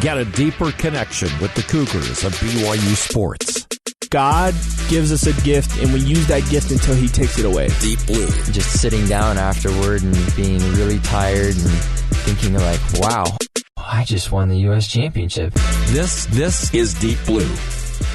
Get a deeper connection with the Cougars of BYU sports. God gives us a gift, and we use that gift until he takes it away. Deep Blue. Just sitting down afterward and being really tired and thinking like, wow, I just won the U.S. championship. This is Deep Blue.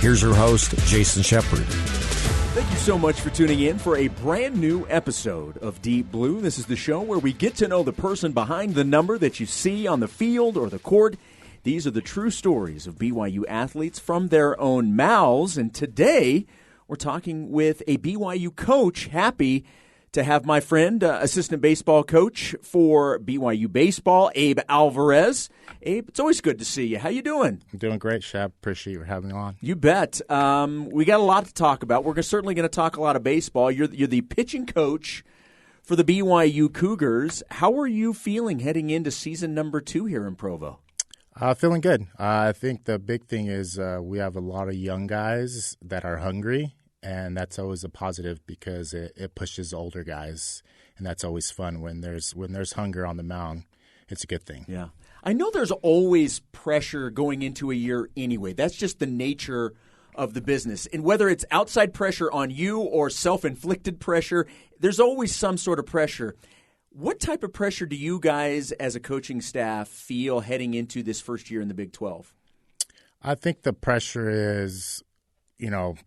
Here's your host, Jason Shepard. Thank you so much for tuning in for a brand new episode of Deep Blue. This is the show where we get to know the person behind the number that you see on the field or the court. These are the true stories of BYU athletes from their own mouths. And today, we're talking with a BYU coach. Happy to have my friend, assistant baseball coach for BYU baseball, Abe Alvarez. Abe, it's always good to see you. How you doing? I'm doing great, Shep. Appreciate you having me on. You bet. We got a lot to talk about. We're certainly going to talk a lot of baseball. You're the pitching coach for the BYU Cougars. How are you feeling heading into season number 2 here in Provo? Feeling good. I think the big thing is we have a lot of young guys that are hungry, and that's always a positive because it pushes older guys, and that's always fun when there's hunger on the mound. It's a good thing. Yeah. I know there's always pressure going into a year anyway. That's just the nature of the business. And whether it's outside pressure on you or self-inflicted pressure, there's always some sort of pressure. What type of pressure do you guys as a coaching staff feel heading into this first year in the Big 12? I think the pressure is,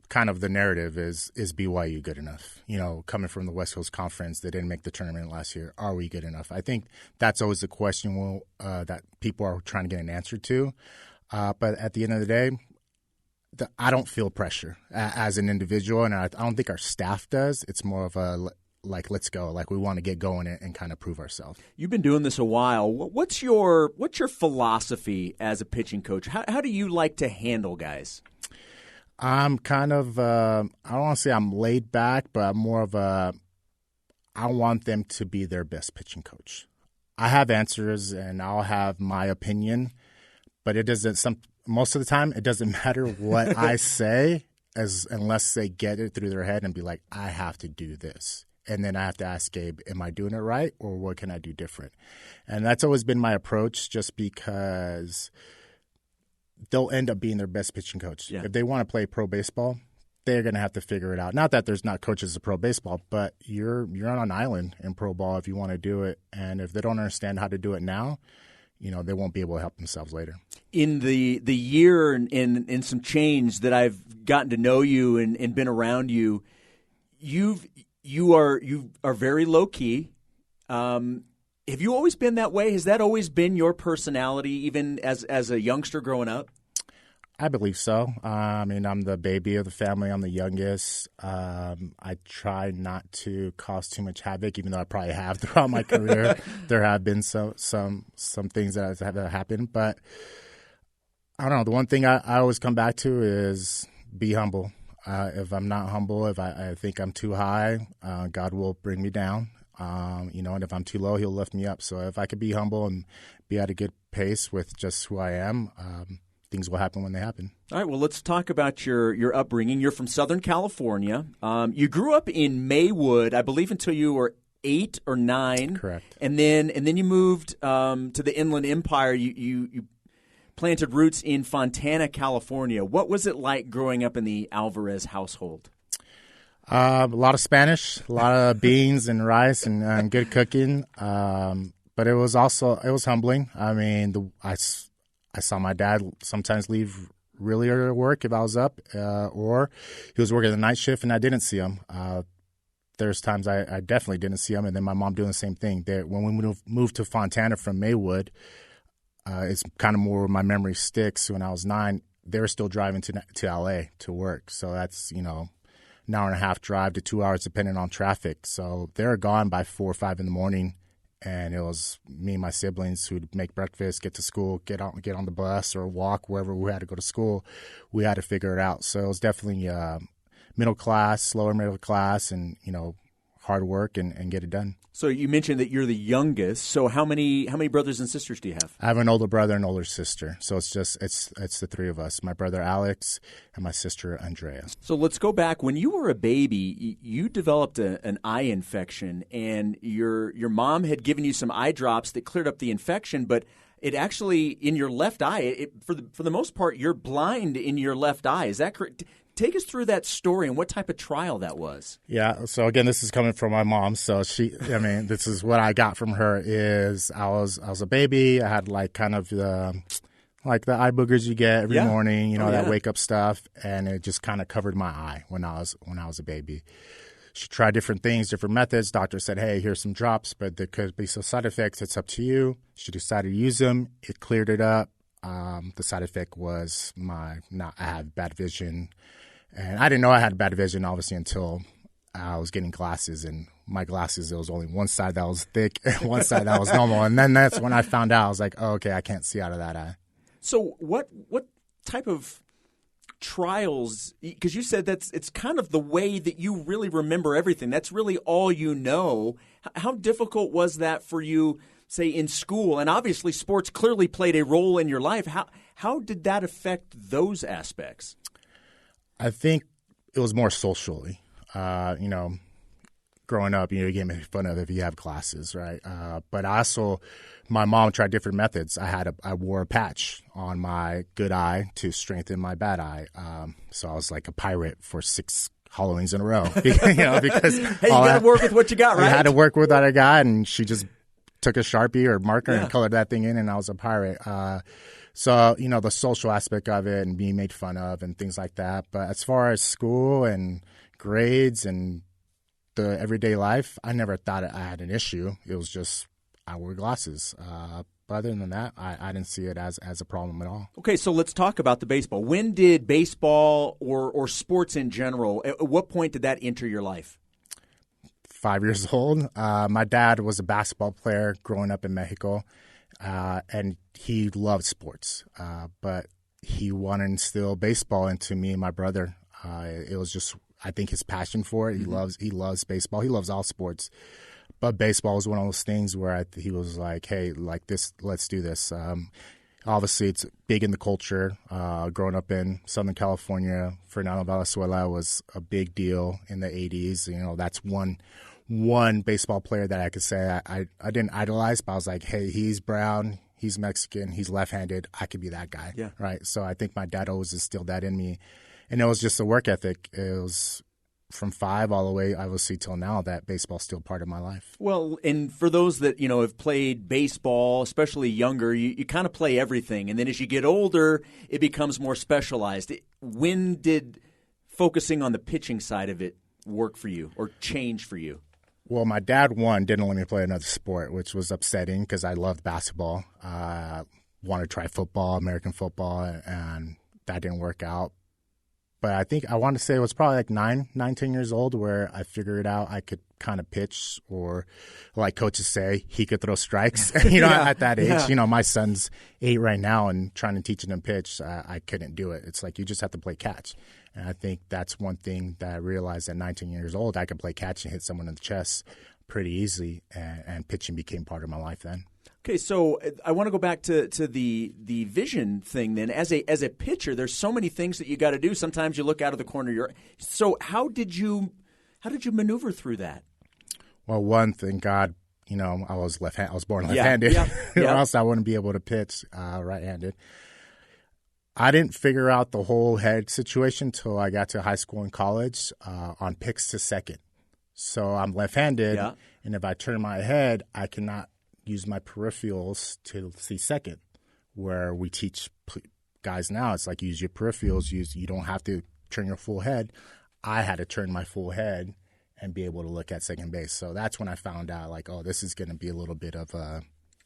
kind of the narrative is BYU good enough? Coming from the West Coast Conference, they didn't make the tournament last year. Are we good enough? I think that's always the question that people are trying to get an answer to. But at the end of the day, I don't feel pressure as an individual, and I don't think our staff does. It's more of a let's go. We want to get going and kind of prove ourselves. You've been doing this a while. What's your philosophy as a pitching coach? How do you like to handle guys? I'm kind of I don't want to say I'm laid back, but I'm more of I want them to be their best pitching coach. I have answers and I'll have my opinion, but most of the time it doesn't matter what I say unless they get it through their head and be like, I have to do this. And then I have to ask Gabe, am I doing it right or what can I do different? And that's always been my approach just because they'll end up being their best pitching coach. Yeah. If they want to play pro baseball, they're going to have to figure it out. Not that there's not coaches of pro baseball, but you're on an island in pro ball if you want to do it. And if they don't understand how to do it now, they won't be able to help themselves later. In the year and in some change that I've gotten to know you and been around you, you are very low key. Have you always been that way? Has that always been your personality, even as a youngster growing up? I believe so. I'm the baby of the family. I'm the youngest. I try not to cause too much havoc, even though I probably have throughout my career. There have been some things that have happened, but I don't know. The one thing I always come back to is be humble. If I'm not humble, if I think I'm too high, God will bring me down. And if I'm too low, he'll lift me up. So if I could be humble and be at a good pace with just who I am, things will happen when they happen. All right, well, let's talk about your upbringing. You're from Southern California. You grew up in Maywood, I believe, until you were 8 or 9. Correct. And then you moved to the Inland Empire. You planted roots in Fontana, California. What was it like growing up in the Alvarez household? A lot of Spanish, a lot of beans and rice and good cooking. But it was humbling. I saw my dad sometimes leave really early to work if I was up, or he was working the night shift and I didn't see him. There's times I definitely didn't see him, and then my mom doing the same thing. When we moved to Fontana from Maywood, it's kind of more where my memory sticks. When I was 9, they were still driving to L.A. to work. So that's, an hour and a half drive to 2 hours depending on traffic. So they were gone by 4 or 5 in the morning, and it was me and my siblings who'd make breakfast, get to school, get on the bus or walk wherever we had to go to school. We had to figure it out. So it was definitely lower middle class, and, hard work and get it done. So you mentioned that you're the youngest. So how many brothers and sisters do you have? I have an older brother and older sister. So it's the 3 of us, my brother Alex and my sister Andrea. So let's go back. When you were a baby, you developed an eye infection, and your mom had given you some eye drops that cleared up the infection, but it actually in your left eye. For the most part, you're blind in your left eye. Is that correct? Take us through that story and what type of trial that was. Yeah. So again, this is coming from my mom. So this is what I got from her. Is I was a baby. I had like kind of the eye boogers you get every morning. That wake up stuff, and it just kind of covered my eye when I was a baby. She tried different things, different methods. Doctor said, hey, here's some drops, but there could be some side effects. It's up to you. She decided to use them. It cleared it up. The side effect was I had bad vision. And I didn't know I had bad vision, obviously, until I was getting glasses. And my glasses, there was only one side that was thick and one side that was normal. And then that's when I found out. I was like, oh, okay, I can't see out of that eye. So what type of trials, because you said it's kind of the way that you really remember everything. That's really all you know. How difficult was that for you, say, in school? And obviously sports clearly played a role in your life. How did that affect those aspects? I think it was more socially. Growing up, you get made fun of if you have glasses, right? But also, my mom tried different methods. I wore a patch on my good eye to strengthen my bad eye. So I was like a pirate for 6 Halloweens in a row. Because hey, you got to work with what you got, right? I had to work with what I got, and she just took a Sharpie or marker and colored that thing in, and I was a pirate. So, the social aspect of it and being made fun of and things like that. But as far as school and grades and the everyday life, I never thought I had an issue. It was just I wore glasses. But other than that, I didn't see it as a problem at all. Okay, so let's talk about the baseball. When did baseball or sports in general, at what point did that enter your life? 5 years old. My dad was a basketball player growing up in Mexico. And he loved sports, but he wanted to instill baseball into me and my brother. It was just, I think, his passion for it. He loves baseball. He loves all sports, but baseball was one of those things where he was like, "Hey, like this, let's do this." Obviously, it's big in the culture. Growing up in Southern California, Fernando Valenzuela was a big deal in the '80s. That's one baseball player that I could say I didn't idolize, but I was like, hey, he's brown, he's Mexican, he's left-handed, I could be that guy, right? So I think my dad always instilled that in me, and it was just a work ethic. It was from 5 all the way, obviously, till now that baseball's still part of my life. Well, and for those that have played baseball, especially younger, you kind of play everything, and then as you get older, it becomes more specialized. When did focusing on the pitching side of it work for you or change for you? Well, my dad, didn't let me play another sport, which was upsetting because I loved basketball. Wanted to try football, American football, and that didn't work out. But I think I want to say it was probably like 10 years old where I figured out I could kind of pitch, or like coaches say, he could throw strikes. At that age, my son's 8 right now, and trying to teach him to pitch, I couldn't do it. It's like you just have to play catch. And I think that's one thing that I realized at 19 years old, I could play catch and hit someone in the chest pretty easily, and pitching became part of my life then. Okay, so I want to go back to the vision thing then. As a pitcher, there's so many things that you got to do. Sometimes you look out of the corner of your eye. So how did you maneuver through that? Well, one, thank God, I was born left-handed, or else I wouldn't be able to pitch right-handed. I didn't figure out the whole head situation until I got to high school and college on picks to second. So I'm left-handed, and if I turn my head, I cannot use my peripherals to see second. Where we teach guys now, it's like use your peripherals. You don't have to turn your full head. I had to turn my full head and be able to look at second base. So that's when I found out, like, oh, this is going to be a little bit of a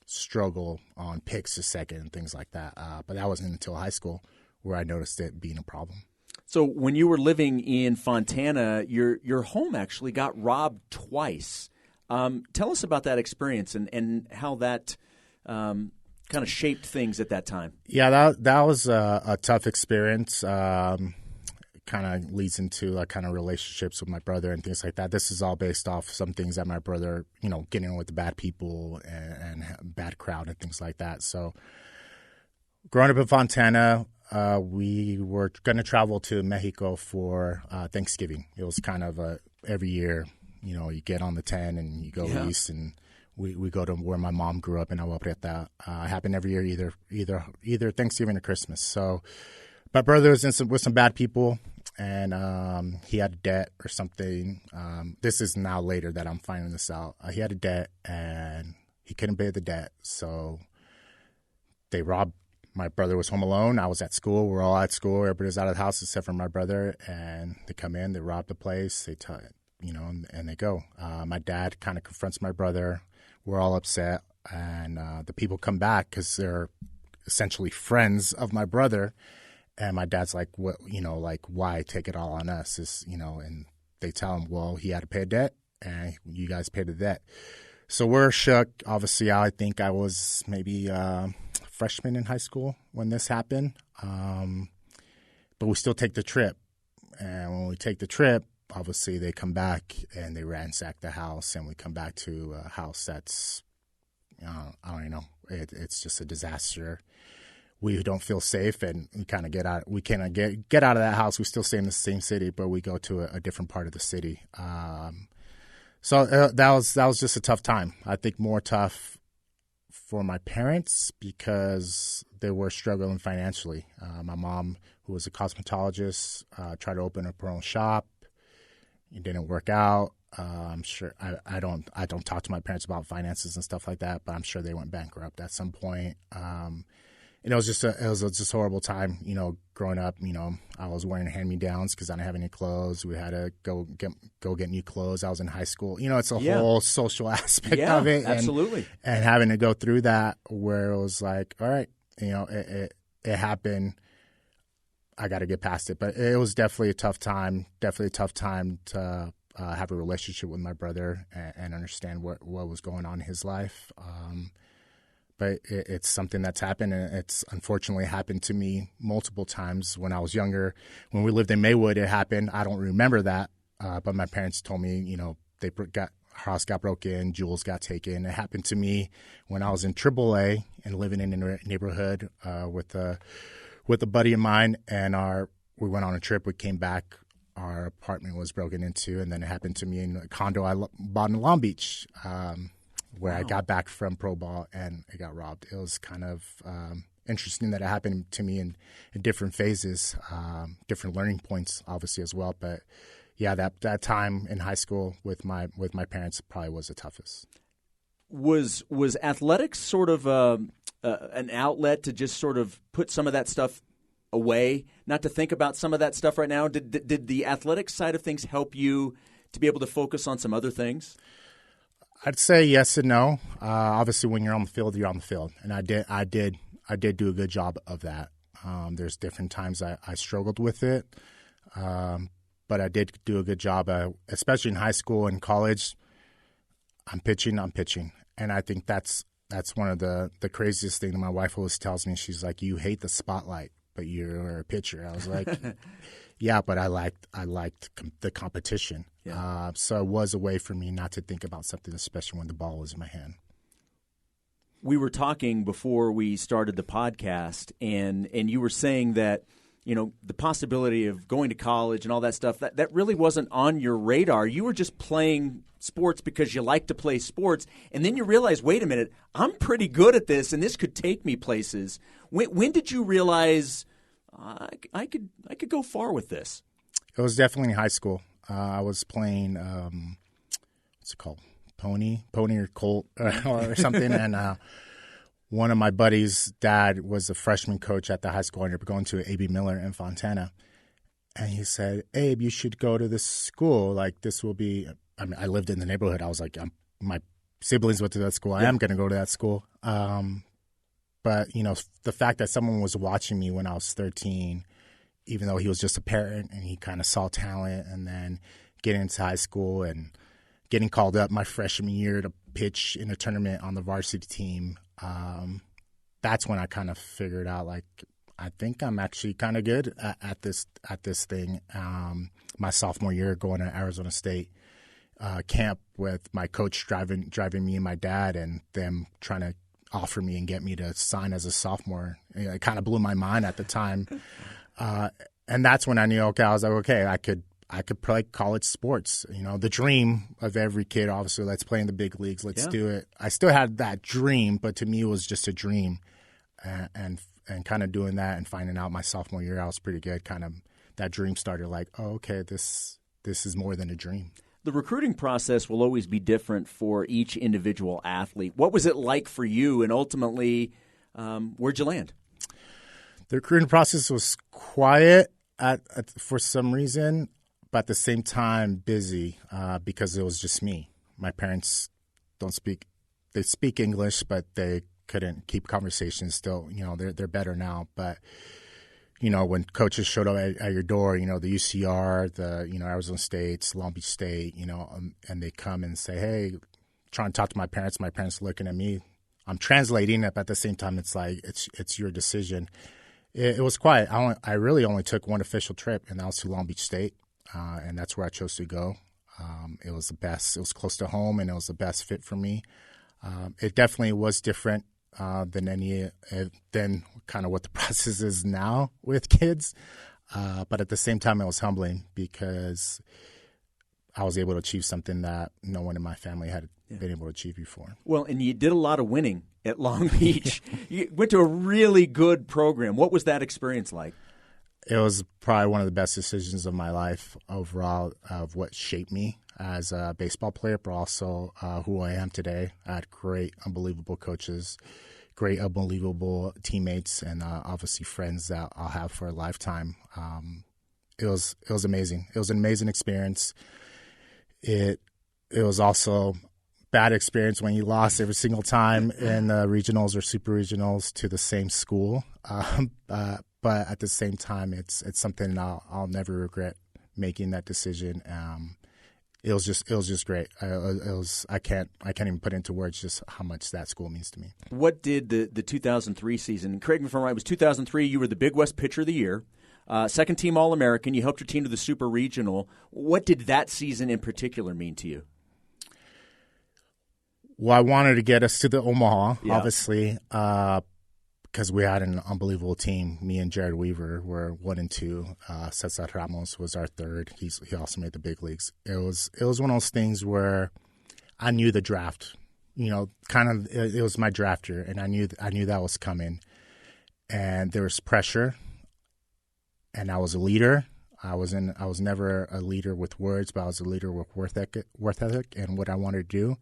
struggle on picks to second and things like that. But that wasn't until high school where I noticed it being a problem. So when you were living in Fontana, your home actually got robbed twice. Tell us about that experience and how that kind of shaped things at that time. Yeah, that was a tough experience. Kind of leads into kind of relationships with my brother and things like that. This is all based off some things that my brother, getting with the bad people and bad crowd and things like that. So growing up in Fontana, we were going to travel to Mexico for Thanksgiving. It was kind of every year, you get on the 10 and you go east, and we go to where my mom grew up in Agua Prieta. It happened every year, either Thanksgiving or Christmas. So my brother was with some bad people, and he had a debt or something. This is now later that I'm finding this out. He had a debt, and he couldn't pay the debt, so they robbed. My brother was home alone. I was at school. We're all at school. Everybody was out of the house except for my brother, and they come in. They rob the place. They and they go. My dad kind of confronts my brother. We're all upset, and the people come back because they're essentially friends of my brother. And my dad's like, "What? Why take it all on us?" And they tell him, "Well, he had to pay a debt, and you guys paid the debt." So we're shook. Obviously, I think I was maybe a freshman in high school when this happened, but we still take the trip. And when we take the trip, obviously, they come back and they ransack the house, and we come back to a house that's, I don't even know, it's just a disaster. We don't feel safe, and we kind of get out. We cannot get out of that house. We still stay in the same city, but we go to a different part of the city. So that was just a tough time. I think more tough for my parents because they were struggling financially. My mom, who was a cosmetologist, tried to open up her own shop. It didn't work out. I'm sure I don't talk to my parents about finances and stuff like that, but I'm sure they went bankrupt at some point. It was just a horrible time, growing up. I was wearing hand-me-downs because I didn't have any clothes. We had to go get new clothes. I was in high school. It's a whole social aspect of it. Absolutely. And having to go through that where it was like, all right, it happened. I got to get past it. But it was definitely a tough time. Definitely a tough time to have a relationship with my brother and understand what was going on in his life. But it's something that's happened, and it's unfortunately happened to me multiple times when I was younger. When we lived in Maywood, it happened. I don't remember that, but my parents told me, our house got broken, jewels got taken. It happened to me when I was in AAA and living in a neighborhood with a buddy of mine, and we went on a trip. We came back. Our apartment was broken into, and then it happened to me in a condo I bought in Long Beach. Where I got back from pro ball and it got robbed. It was kind of interesting that it happened to me in different phases, different learning points, obviously as well. But yeah, that time in high school with my parents probably was the toughest. Was athletics sort of an outlet to just sort of put some of that stuff away, not to think about some of that stuff right now? Did the athletic side of things help you to be able to focus on some other things? I'd say yes and no. Obviously, when you're on the field, you're on the field, and I did do a good job of that. There's different times I struggled with it, but I did do a good job, especially in high school and college. I'm pitching, and I think that's one of the craziest things. My wife always tells me, she's like, "You hate the spotlight, but you're a pitcher." I was like, "Yeah, but I liked the competition." Yeah. So it was a way for me not to think about something, especially when the ball was in my hand. We were talking before we started the podcast, and you were saying that, the possibility of going to college and all that stuff, that really wasn't on your radar. You were just playing sports because you like to play sports, and then you realize, wait a minute, I'm pretty good at this, and this could take me places. When did you realize I could go far with this? It was definitely in high school. I was playing, what's it called, pony or colt or something, and one of my buddies' dad was a freshman coach at the high school. I ended up going to Abe Miller in Fontana, and he said, "Abe, you should go to this school. Like, this will be." I mean, I lived in the neighborhood. I was like, my siblings went to that school. I am going to go to that school. But the fact that someone was watching me when I was 13. Even though he was just a parent and he kind of saw talent, and then getting into high school and getting called up my freshman year to pitch in a tournament on the varsity team, that's when I kind of figured out, like, I think I'm actually kind of good at this thing. My sophomore year, going to Arizona State camp with my coach driving me and my dad, and them trying to offer me and get me to sign as a sophomore. It kind of blew my mind at the time. And that's when I knew, okay, I was like, okay, I could probably call it sports. The dream of every kid, obviously, let's play in the big leagues. Let's do it. I still had that dream, but to me, it was just a dream. And kind of doing that and finding out my sophomore year, I was pretty good. Kind of that dream started like, oh, okay, this is more than a dream. The recruiting process will always be different for each individual athlete. What was it like for you, and ultimately, where'd you land? The recruiting process was quiet for some reason, but at the same time busy because it was just me. My parents don't speak. They speak English, but they couldn't keep conversations still. They're better now. But, when coaches showed up at your door, the UCR, the, Arizona State, Long Beach State, and they come and say, hey, trying to talk to my parents looking at me. I'm translating it, but at the same time, it's like, it's your decision. It was quiet. I really only took one official trip, and that was to Long Beach State, and that's where I chose to go. It was the best. It was close to home, and it was the best fit for me. It definitely was different than kind of what the process is now with kids, but at the same time, it was humbling because I was able to achieve something that no one in my family had been able to achieve before. Well, and you did a lot of winning at Long Beach. You went to a really good program. What was that experience like? It was probably one of the best decisions of my life overall, of what shaped me as a baseball player, but also who I am today. I had great, unbelievable coaches, great, unbelievable teammates, and obviously friends that I'll have for a lifetime. It was amazing. It was an amazing experience. It was also bad experience when you lost every single time in the regionals or super regionals to the same school. But at the same time, it's something I'll never regret making that decision. It was just great. I can't even put into words just how much that school means to me. What did the 2003 season? Correct me if I'm right. It was 2003. You were the Big West Pitcher of the Year, second team All-American. You helped your team to the Super Regional. What did that season in particular mean to you? Well, I wanted to get us to the Omaha, obviously, because we had an unbelievable team. Me and Jared Weaver were 1 and 2. Cesar Ramos was our third. He also made the big leagues. It was one of those things where I knew the draft. It was my draft year, and I knew that was coming. And there was pressure, and I was a leader. I was never a leader with words, but I was a leader with work ethic and what I wanted to do.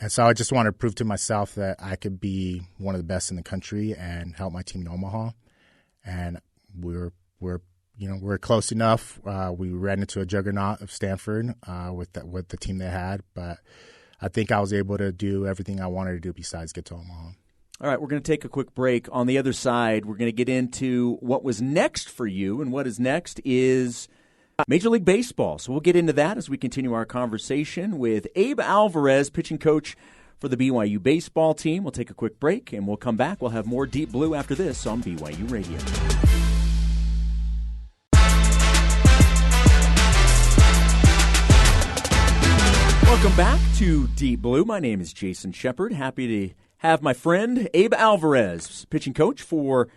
And so I just wanted to prove to myself that I could be one of the best in the country and help my team in Omaha. And we're close enough. We ran into a juggernaut of Stanford with the team they had, but I think I was able to do everything I wanted to do besides get to Omaha. All right, we're going to take a quick break. On the other side, we're going to get into what was next for you, and what is next is Major League Baseball. So we'll get into that as we continue our conversation with Abe Alvarez, pitching coach for the BYU baseball team. We'll take a quick break, and we'll come back. We'll have more Deep Blue after this on BYU Radio. Welcome back to Deep Blue. My name is Jason Shepard. Happy to have my friend Abe Alvarez, pitching coach for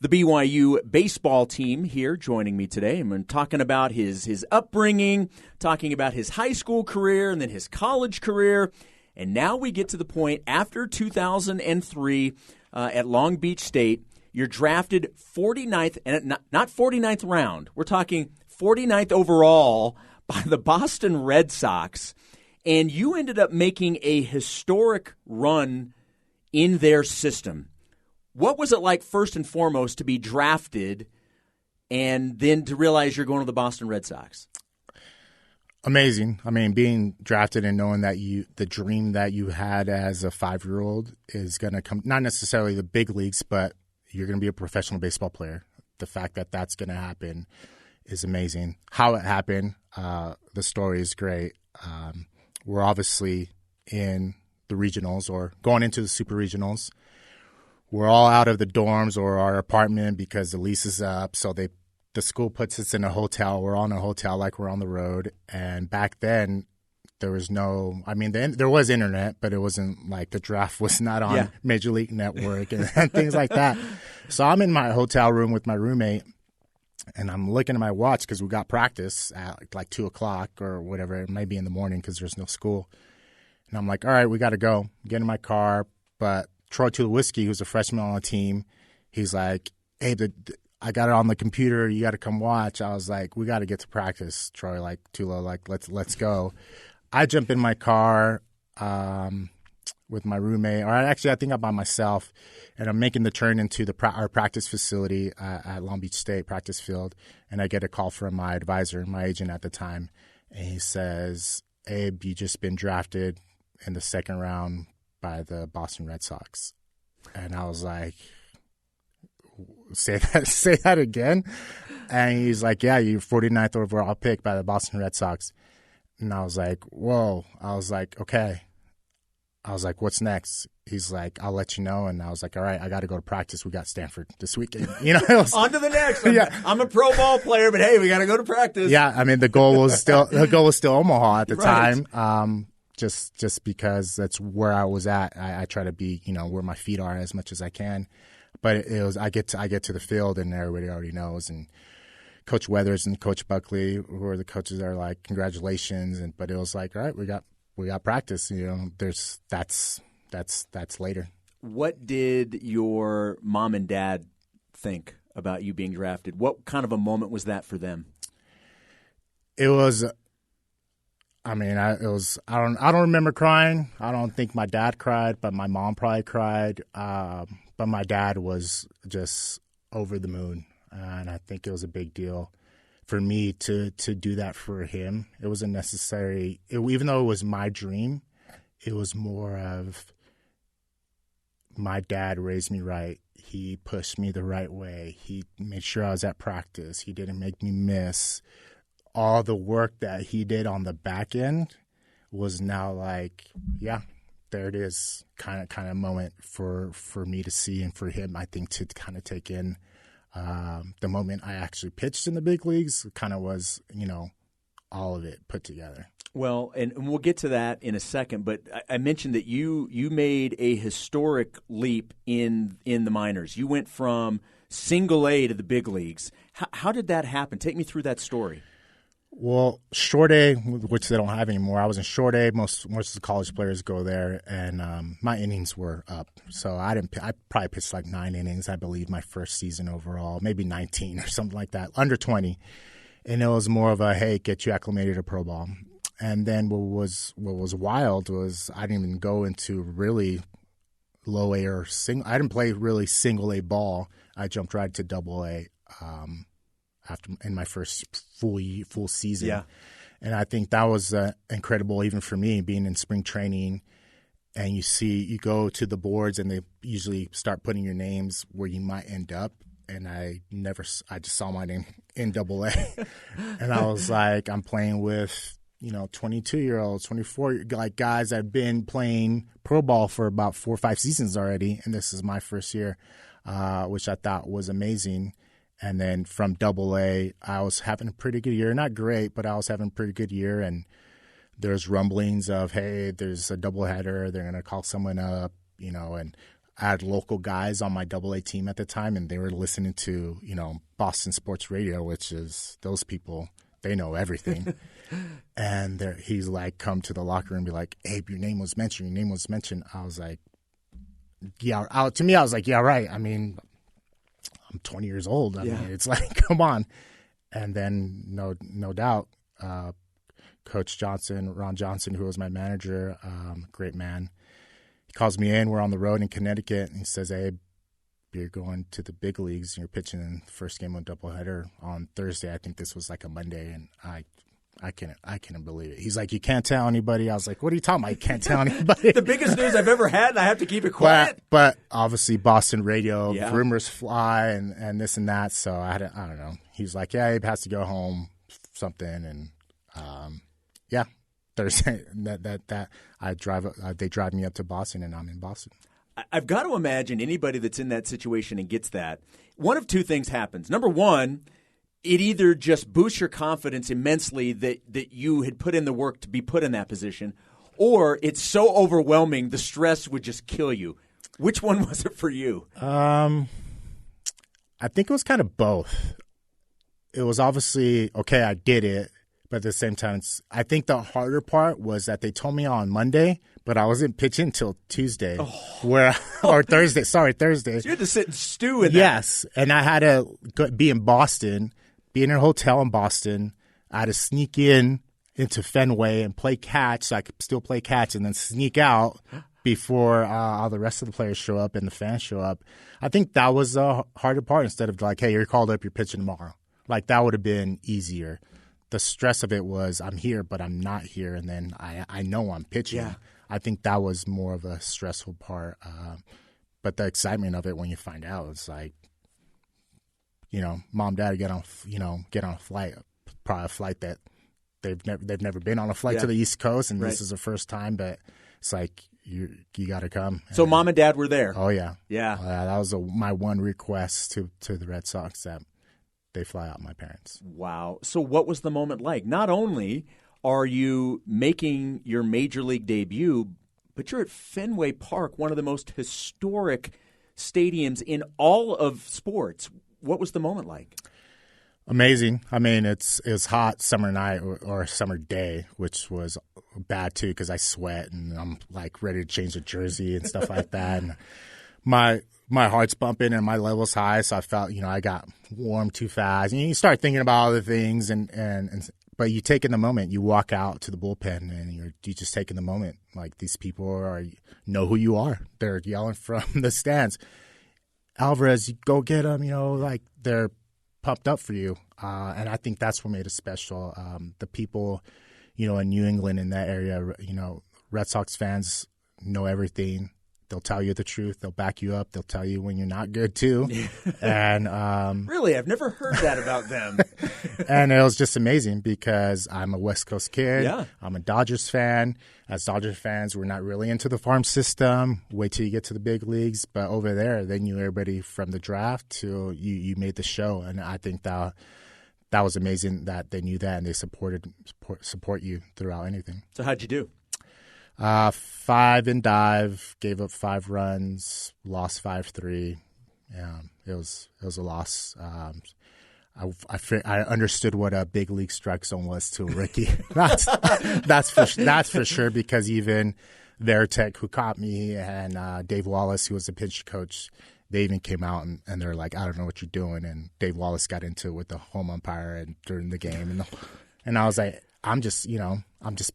the BYU baseball team, here joining me today. I'm talking about his upbringing, talking about his high school career and then his college career. And now we get to the point after 2003 at Long Beach State. You're drafted 49th, and not 49th round. We're talking 49th overall by the Boston Red Sox. And you ended up making a historic run in their system. What was it like, first and foremost, to be drafted and then to realize you're going to the Boston Red Sox? Amazing. I mean, being drafted and knowing that the dream that you had as a 5-year-old is going to come, not necessarily the big leagues, but you're going to be a professional baseball player. The fact that that's going to happen is amazing. How it happened, the story is great. We're obviously in the regionals or going into the super regionals. We're all out of the dorms or our apartment because the lease is up. So the school puts us in a hotel. We're on a hotel like we're on the road. And back then, there was there was internet, but it wasn't like the draft was not on Major League Network and things like that. So I'm in my hotel room with my roommate, And I'm looking at my watch because we got practice at like 2 o'clock or whatever. It might be in the morning because there's no school. And I'm like, all right, we got to go. Get in my car. But Troy Tulowitzki, who's a freshman on the team, he's like, hey, I got it on the computer. You got to come watch. I was like, we got to get to practice, Troy. Like, Tulo, like, let's go. I jump in my car with my roommate. Or actually, I think I'm by myself. And I'm making the turn into our practice facility at Long Beach State practice field. And I get a call from my advisor, my agent at the time. And he says, Abe, you just been drafted in the second round by the Boston Red Sox. And I was like, say that again? And he's like, yeah, you're 49th overall pick by the Boston Red Sox. And I was like, whoa. I was like, okay. I was like, what's next? He's like, I'll let you know. And I was like, all right, I got to go to practice. We got Stanford this weekend. On to the next. I'm a pro ball player, but hey, we got to go to practice. Yeah, I mean, the goal was still Omaha at the time. Just because that's where I was at. I try to be, where my feet are as much as I can. But it was I get to the field and everybody already knows. And Coach Weathers and Coach Buckley, who are the coaches, are like, congratulations. But it was like, all right, we got practice. That's later. What did your mom and dad think about you being drafted? What kind of a moment was that for them? It was. I mean, I don't remember crying. I don't think my dad cried, but my mom probably cried. But my dad was just over the moon, and I think it was a big deal for me to do that for him. It was even though it was my dream, it was more of my dad raised me right. He pushed me the right way. He made sure I was at practice. He didn't make me miss. All the work that he did on the back end was now like, yeah, there it is, kind of moment for me to see, and for him, I think, to kind of take in. The moment I actually pitched in the big leagues kind of was, all of it put together. Well, and we'll get to that in a second, but I mentioned that you made a historic leap in the minors. You went from single A to the big leagues. How did that happen? Take me through that story. Well, short A, which they don't have anymore. I was in short A. Most of the college players go there, and my innings were up. So I probably pitched like 9 innings, I believe, my first season overall, maybe 19 or something like that, under 20. And it was more of a, hey, get you acclimated to pro ball. And then what was wild was I didn't even go into really low A or single. I didn't play really single A ball. I jumped right to double A. In my first full season. Yeah. And I think that was incredible even for me, being in spring training, and you go to the boards and they usually start putting your names where you might end up, and I just saw my name in double A. And I was like, I'm playing with 22-year-olds, 24, like guys that have been playing pro ball for about 4 or 5 seasons already, and this is my first year, which I thought was amazing. And then from double A, I was having a pretty good year. Not great, but I was having a pretty good year. And there's rumblings of, hey, there's a doubleheader. They're going to call someone up, and I had local guys on my double A team at the time, and they were listening to, Boston Sports Radio, which is those people, they know everything. And he's like, come to the locker room and be like, Abe, your name was mentioned. I was like, yeah. To me, I was like, yeah, right. I mean, I'm 20 years old. I mean, it's like, come on. And then, no doubt, Coach Johnson, Ron Johnson, who was my manager, great man, he calls me in. We're on the road in Connecticut, and he says, hey, you're going to the big leagues, and you're pitching in the first game of doubleheader on Thursday. I think this was like a Monday, and I couldn't believe it. He's like, you can't tell anybody. I was like, what are you talking about? You can't tell anybody. The biggest news I've ever had, and I have to keep it quiet. But obviously Boston radio, rumors fly and this and that. So I don't know. He's like, yeah, Abe has to go home, something. And Thursday they drive me up to Boston, and I'm in Boston. I've got to imagine anybody that's in that situation and gets that, one of two things happens. Number one, it either just boosts your confidence immensely that you had put in the work to be put in that position, or it's so overwhelming the stress would just kill you. Which one was it for you? I think it was kind of both. it was obviously okay. I did it, but at the same time, I think the harder part was that they told me on Monday, but I wasn't pitching until Tuesday, or Thursday. Sorry, Thursday. So you had to sit and stew in that. Yes, and I had to be in Boston, be in a hotel in Boston. I had to sneak into Fenway and play catch, so I could still play catch, and then sneak out before all the rest of the players show up and the fans show up. I think that was the harder part. Instead of like, hey, you're called up, you're pitching tomorrow. Like that would have been easier. The stress of it was I'm here, but I'm not here, and then I know I'm pitching. Yeah. I think that was more of a stressful part. But the excitement of it when you find out, it's like, mom, dad, get on a flight, probably a flight that they've never been on a flight to the East Coast, and this is the first time. But it's like you got to come. So mom and dad were there. Oh yeah, yeah. That was my one request to the Red Sox, that they fly out my parents. Wow. So what was the moment like? Not only are you making your major league debut, but you're at Fenway Park, one of the most historic stadiums in all of sports. What was the moment like? Amazing. I mean, it was hot summer night or summer day, which was bad too because I sweat and I'm like ready to change the jersey and stuff like that. And my heart's bumping and my level's high, so I felt I got warm too fast. And you start thinking about other things, but you take in the moment. You walk out to the bullpen and you just take in the moment. Like these people know who you are. They're yelling from the stands, Alvarez, you go get him. Like they're pumped up for you, and I think that's what made it special. The people, in New England in that area, Red Sox fans know everything. They'll tell you the truth. They'll back you up. They'll tell you when you're not good too. And really, I've never heard that about them. And it was just amazing because I'm a West Coast kid. Yeah. I'm a Dodgers fan. As Dodgers fans, we're not really into the farm system. Wait till you get to the big leagues. But over there, they knew everybody from the draft till you made the show. And I think that was amazing that they knew that and they support you throughout anything. So how'd you do? 5 in dive, gave up 5 runs, lost 5-3. Yeah, it was a loss. I understood what a big league strike zone was to a rookie. That's for sure, because even Veritek, who caught me, and Dave Wallace, who was the pitch coach, they even came out and they're like, I don't know what you're doing. And Dave Wallace got into it with the home umpire and during the game, and I was like, I'm just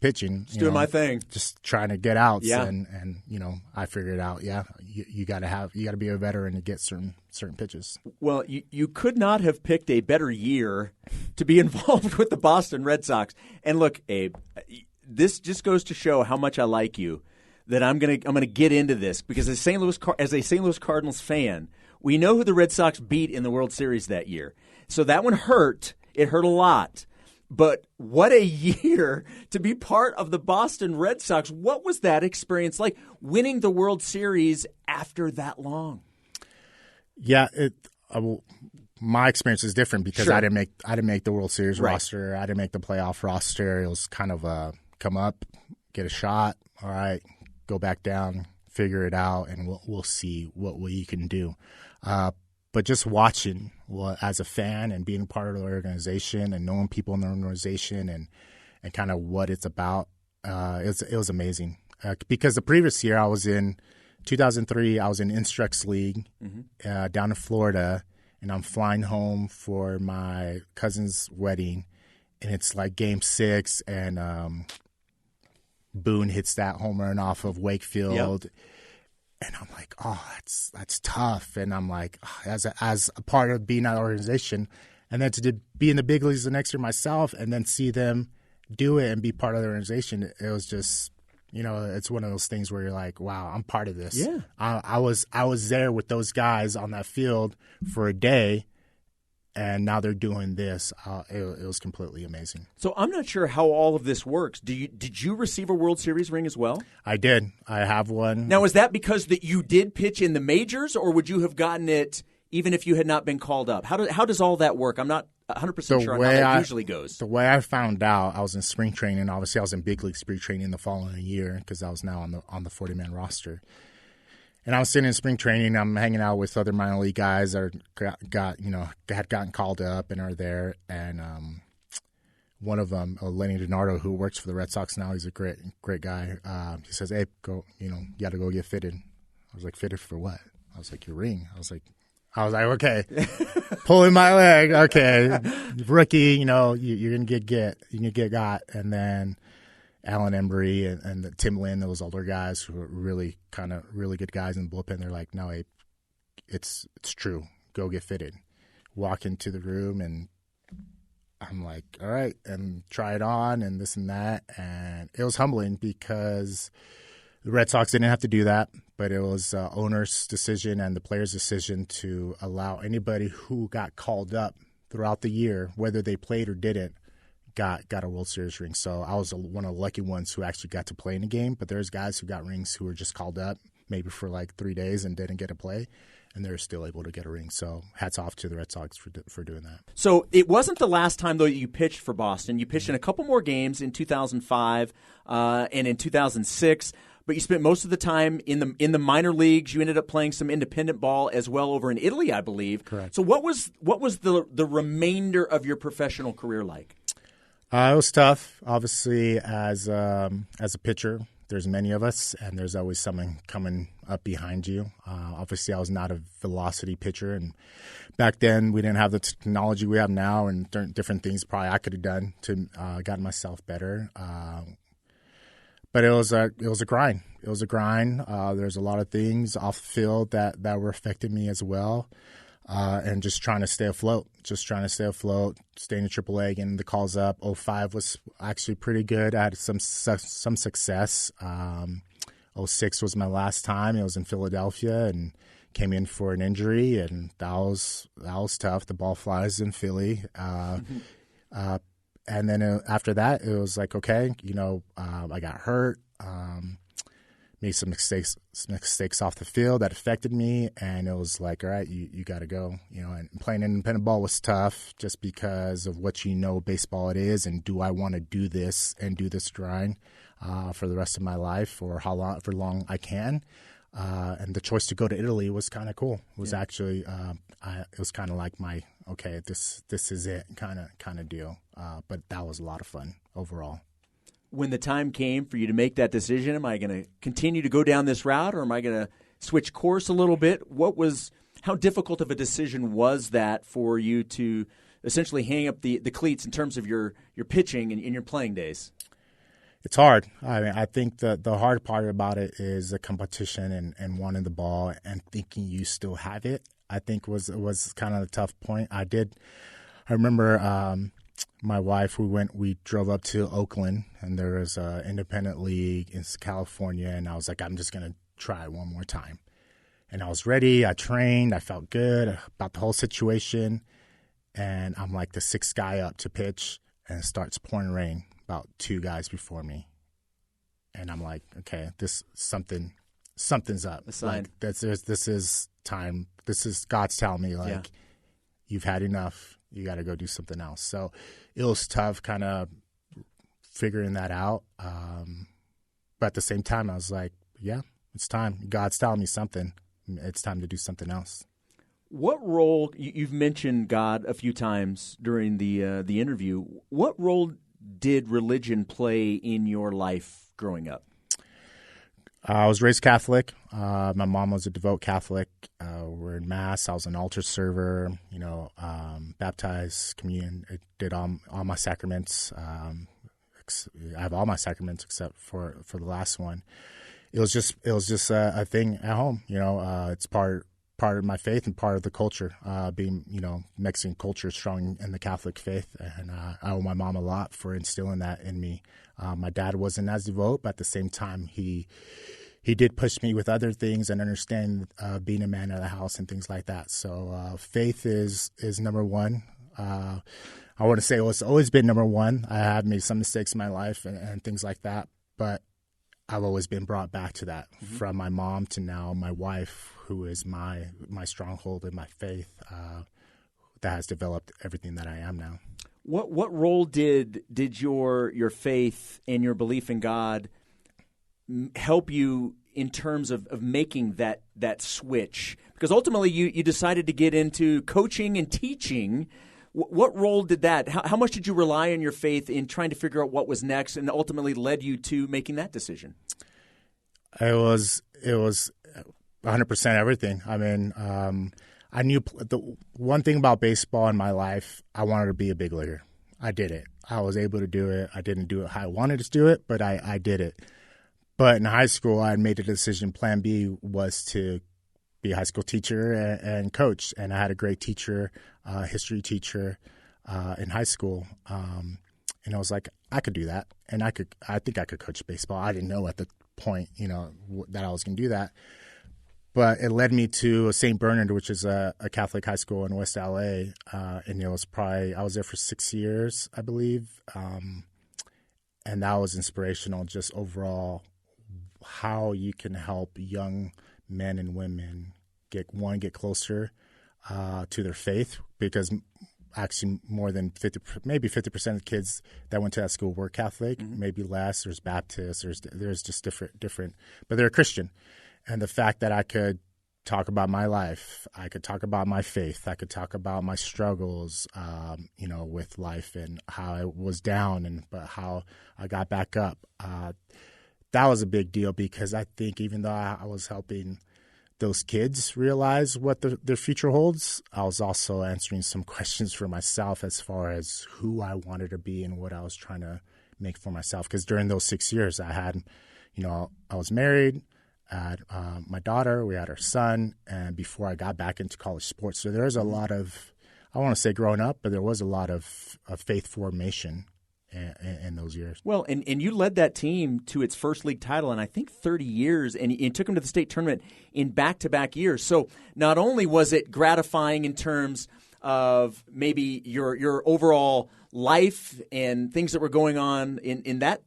pitching. Just doing my thing. Just trying to get outs. Yeah. And I figured out, you got to be a veteran to get certain pitches. Well, you could not have picked a better year to be involved with the Boston Red Sox. And look, Abe, this just goes to show how much I like you, that I'm gonna get into this, because as a St. Louis Cardinals fan, we know who the Red Sox beat in the World Series that year. So that one hurt. It hurt a lot. But what a year to be part of the Boston Red Sox. What was that experience like, winning the World Series after that long? Yeah, my experience is different because Sure. I didn't make the World Series Right. roster. I didn't make the playoff roster. It was kind of a come up, get a shot. All right, go back down, figure it out, and we'll see what we can do. But just watching as a fan and being part of the organization and knowing people in the organization and kind of what it's about, it was amazing. Because the previous year I was in 2003, I was in Instructs League down in Florida, and I'm flying home for my cousin's wedding, and it's like Game 6, and Boone hits that home run off of Wakefield. Yep. And I'm like, oh, that's tough. And I'm like, as a part of being that organization, and then to be in the big leagues the next year myself, and then see them do it and be part of the organization, it was just, it's one of those things where you're like, wow, I'm part of this. Yeah. I was there with those guys on that field for a day, and now they're doing this. It was completely amazing. So I'm not sure how all of this works. Did you receive a World Series ring as well? I did. I have one. Now, is that because that you did pitch in the majors, or would you have gotten it even if you had not been called up? How does all that work? I'm not 100% sure on how that usually goes. The way I found out, I was in spring training. Obviously, I was in big league spring training the following year because I was now on the 40-man roster. And I was sitting in spring training. I'm hanging out with other minor league guys that had gotten called up and are there. And one of them, Lenny DiNardo, who works for the Red Sox now, he's a great guy. He says, "Hey, go, you got to go get fitted." I was like, "Fitted for what?" I was like, "Your ring." I was like, okay, pulling my leg. Okay, rookie, you're gonna get got. And then Alan Embry and Tim Lynn, those older guys who are really good guys in the bullpen. They're like, "No, Abe, it's true. Go get fitted." Walk into the room, and I'm like, "All right," and try it on and this and that. And it was humbling because the Red Sox didn't have to do that, but it was owner's decision and the player's decision to allow anybody who got called up throughout the year, whether they played or didn't, got a World Series ring. So I was one of the lucky ones who actually got to play in the game, but there's guys who got rings who were just called up maybe for like 3 days and didn't get to play, and they're still able to get a ring. So hats off to the Red Sox for doing that. So it wasn't the last time, though, you pitched for Boston. You pitched in a couple more games in 2005 and in 2006. But you spent most of the time in the minor leagues. You ended up playing some independent ball as well over in Italy, I believe. Correct. So what was the remainder of your professional career like? It was tough. Obviously, as a pitcher, there's many of us, and there's always someone coming up behind you. Obviously, I was not a velocity pitcher, and back then we didn't have the technology we have now, and different things probably I could have done to gotten myself better. But it was a grind. It was a grind. There's a lot of things off the field that were affecting me as well, and just trying to stay afloat. Staying in AAA, getting the calls up. 05 was actually pretty good. I had some success. 06 was my last time. It was in Philadelphia and came in for an injury, and that was tough. The ball flies in Philly. And then after that, it was like, okay, I got hurt, made some mistakes off the field that affected me, and it was like, all right, you got to go. And playing independent ball was tough just because of what baseball it is, and do I want to do this grind for the rest of my life, or for long I can. And the choice to go to Italy was kind of cool. It was actually it was kind of like my this is it kind of deal. But that was a lot of fun overall. When the time came for you to make that decision, am I going to continue to go down this route, or am I going to switch course a little bit? How difficult of a decision was that for you to essentially hang up the cleats in terms of your pitching and in your playing days? It's hard. I mean, I think the hard part about it is the competition and wanting the ball and thinking you still have it. I think was kind of the tough point. I remember my wife, we drove up to Oakland, and there was an independent league in California, and I was like, I'm just going to try one more time. And I was ready. I trained. I felt good about the whole situation. And I'm like the sixth guy up to pitch, and it starts pouring rain about 2 guys before me. And I'm like, okay, something's up. A sign. Like, this is time. This is God's telling me, You've had enough. You got to go do something else. So it was tough kind of figuring that out. But at the same time, I was like, yeah, it's time. God's telling me something. It's time to do something else. What role, you've mentioned God a few times during the interview, what role did religion play in your life growing up? I was raised Catholic. My mom was a devout Catholic. We're in Mass. I was an altar server, baptized, communion. I did all my sacraments. I have all my sacraments except for the last one. It was just a thing at home. It's part of my faith and part of the culture, being, Mexican culture strong in the Catholic faith. And I owe my mom a lot for instilling that in me. My dad wasn't as devout, but at the same time, he did push me with other things and understand being a man of the house and things like that. So faith is number one. I want to say it's always been number one. I have made some mistakes in my life and things like that, but I've always been brought back to that, from my mom to now my wife, who is my stronghold in my faith, that has developed everything that I am now. What role did your faith and your belief in God help you in terms of making that switch? Because ultimately you decided to get into coaching and teaching. What role did that? How much did you rely on your faith in trying to figure out what was next, and ultimately led you to making that decision? It was 100% everything. I mean, I knew the one thing about baseball in my life. I wanted to be a big leaguer. I did it. I was able to do it. I didn't do it how I wanted to do it, but I did it. But in high school, I made a decision. Plan B was to be a high school teacher and coach. And I had a great teacher, history teacher in high school. And I was like, I could do that. And I think I could coach baseball. I didn't know at the point, that I was going to do that. But it led me to St. Bernard, which is a Catholic high school in West LA. And it was I was there for 6 years, I believe. And that was inspirational, just overall, how you can help young men and women get closer to their faith, because actually more than 50% of kids that went to that school were Catholic, maybe less. There's Baptists, there's just different, but they're Christian. And the fact that I could talk about my life, I could talk about my faith, I could talk about my struggles, with life and how I was down but how I got back up. That was a big deal, because I think even though I was helping those kids realize what their future holds, I was also answering some questions for myself as far as who I wanted to be and what I was trying to make for myself. Because during those 6 years, I had, I was married, I had my daughter, we had our son, and before I got back into college sports. So there's a lot of, I want to say growing up, but there was a lot of faith formation in those years. Well, and you led that team to its first league title in, I think, 30 years, and you took them to the state tournament in back-to-back years. So not only was it gratifying in terms of maybe your overall life and things that were going on in that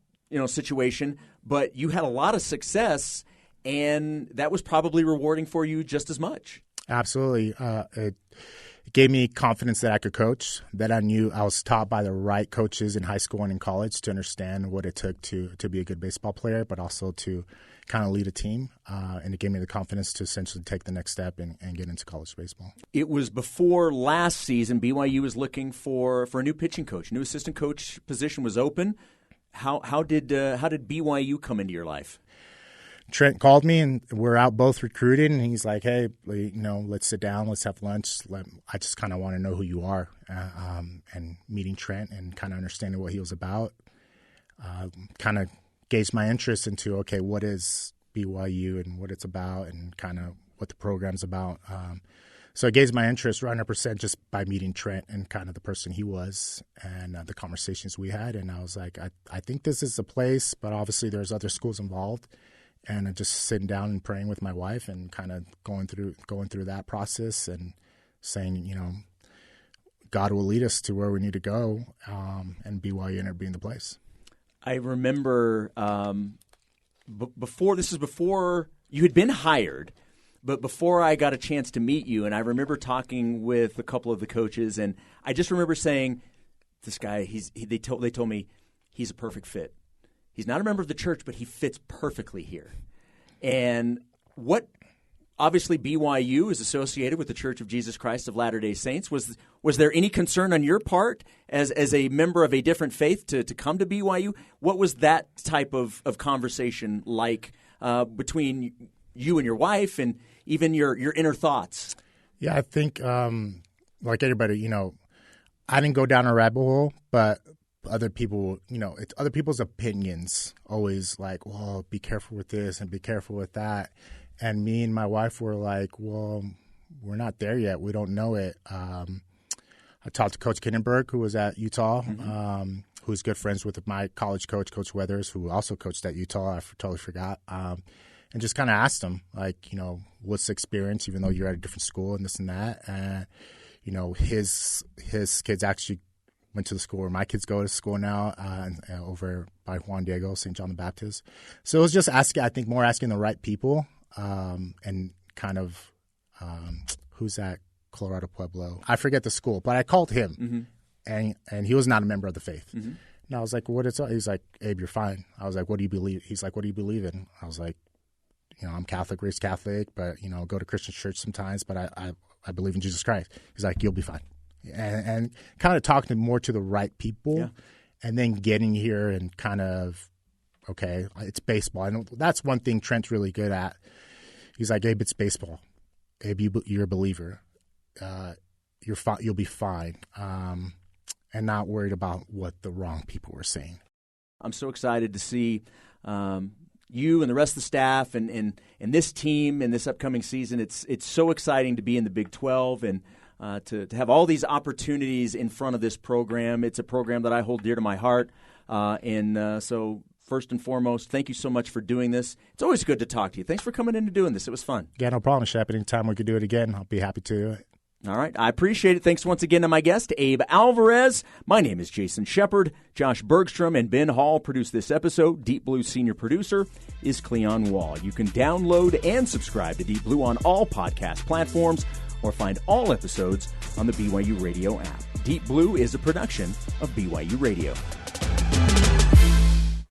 situation, but you had a lot of success, and that was probably rewarding for you just as much. Absolutely. It gave me confidence that I could coach, that I knew I was taught by the right coaches in high school and in college to understand what it took to be a good baseball player, but also to kind of lead a team. And it gave me the confidence to essentially take the next step and get into college baseball. It was before last season. BYU was looking for a new pitching coach. New assistant coach position was open. How did BYU come into your life? Trent called me, and we're out both recruiting, and he's like, hey, let's sit down, let's have lunch. I just kind of want to know who you are. And meeting Trent and kind of understanding what he was about kind of gauged my interest into, okay, what is BYU and what it's about and kind of what the program's about. So it gauged my interest 100% just by meeting Trent and kind of the person he was and the conversations we had. And I was like, I think this is the place, but obviously there's other schools involved. And just sitting down and praying with my wife and kind of going through that process and saying, God will lead us to where we need to go, and BYU ended up being the place. I remember before you had been hired, but before I got a chance to meet you, and I remember talking with a couple of the coaches, and I just remember saying, "This guy, they told me he's a perfect fit. He's not a member of the church, but he fits perfectly here." And obviously BYU is associated with the Church of Jesus Christ of Latter-day Saints. Was there any concern on your part as a member of a different faith to come to BYU? What was that type of conversation like between you and your wife, and even your inner thoughts? Yeah, I think like everybody, I didn't go down a rabbit hole, but other people, it's other people's opinions always like, well, be careful with this and be careful with that. And me and my wife were like, well, we're not there yet. We don't know it. I talked to Coach Kindenberg, who was at Utah, who's good friends with my college coach, Coach Weathers, who also coached at Utah. I totally forgot. And just kind of asked him, like, what's the experience, even though you're at a different school and this and that. And, his kids actually went to the school where my kids go to school now, over by Juan Diego, St. John the Baptist. So it was just asking the right people, and kind of who's at Colorado Pueblo? I forget the school, but I called him, and he was not a member of the faith. And I was like, "What is up?" He's like, "Abe, you're fine." I was like, "What do you believe?" He's like, "What do you believe in?" I was like, I'm Catholic, raised Catholic, but, go to Christian church sometimes, but I believe in Jesus Christ. He's like, you'll be fine. And kind of talking more to the right people and then getting here and kind of, okay, it's baseball. And that's one thing Trent's really good at. He's like, Abe, it's baseball. Abe, you're a believer. You'll be fine. And not worried about what the wrong people were saying. I'm so excited to see you and the rest of the staff and this team in this upcoming season. It's so exciting to be in the Big 12 and to have all these opportunities in front of this program. It's a program that I hold dear to my heart. So first and foremost, thank you so much for doing this. It's always good to talk to you. Thanks for coming in and doing this. It was fun. Yeah, no problem, Shep. Anytime we could do it again, I'll be happy to. All right. I appreciate it. Thanks once again to my guest, Abe Alvarez. My name is Jason Shepard. Josh Bergstrom and Ben Hall produced this episode. Deep Blue senior producer is Cleon Wall. You can download and subscribe to Deep Blue on all podcast platforms or find all episodes on the BYU Radio app. Deep Blue is a production of BYU Radio.